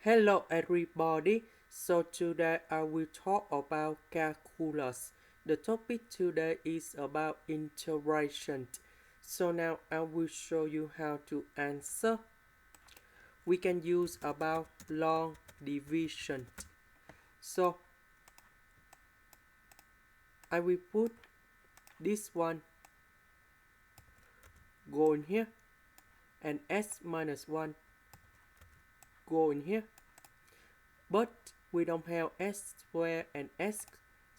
Hello everybody, so today I will talk about calculus. The topic today is about integration. So now I will show you how to answer. We can use about long division. So I will put this one go in here and s minus 1 go in here. But we don't have s square and s,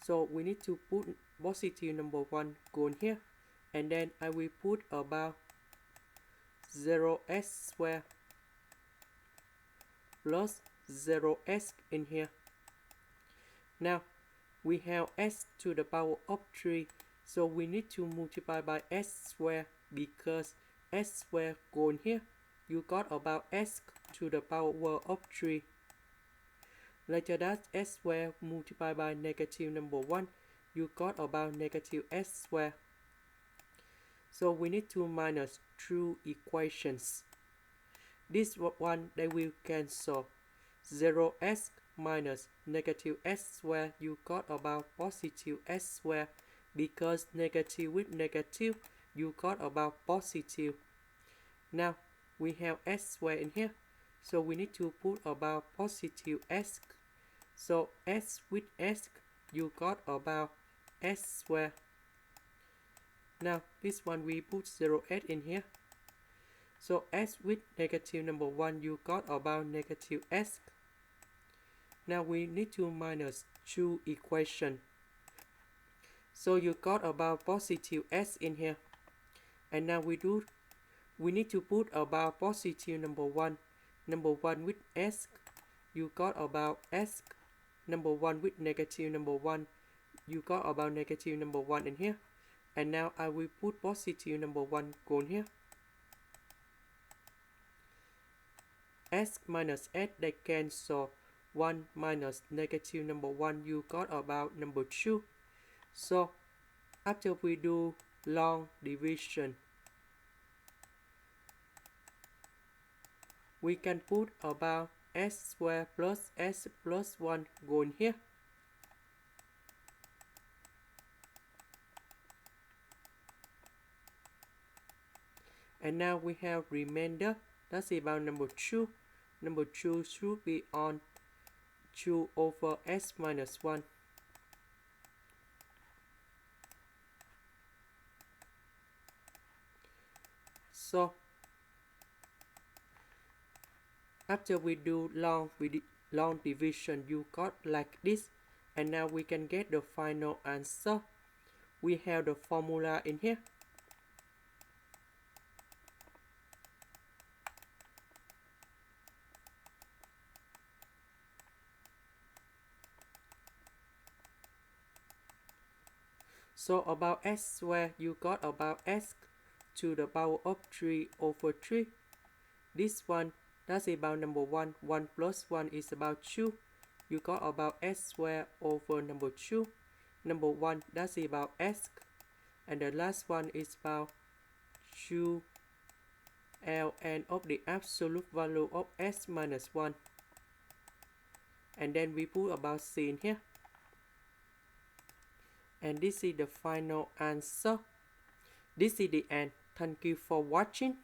so we need to put positive number 1 go in here, and then I will put about 0s square plus 0s in here. Now we have s to the power of 3, so we need to multiply by s square because s square go in here. You got about s to the power of 3. Later that s square multiplied by negative number 1, you got about negative s square. So we need to minus two equations. This one they will cancel. 0s minus negative s square, you got about positive s square because negative with negative, you got about positive. Now we have s square in here, so we need to put about positive s. So s with s, you got about s square. Now this one we put 0s in here. So s with negative number 1, you got about negative s. Now we need to minus two equation. So you got about positive s in here. And now we need to put about positive number 1. Number 1 with s, you got about s. Number 1 with negative number 1, you got about negative number 1 in here. And now I will put positive number 1 go in here. S minus s, they cancel. 1 minus negative number 1, you got about number 2. So after we do long division, we can put about s square plus s plus 1 go in here. And now we have remainder, that's about number 2. Number 2 should be on 2 over s minus 1. So after we do long division, you got like this. And now we can get the final answer. We have the formula in here. So about s square, you got about s to the power of 3 over 3. This one, that's about number 1. 1 plus 1 is about 2. You got about s square over number 2. Number 1, that's about s. And the last one is about 2 ln of the absolute value of s minus 1. And then we put about c in here. And this is the final answer. This is the end. Thank you for watching.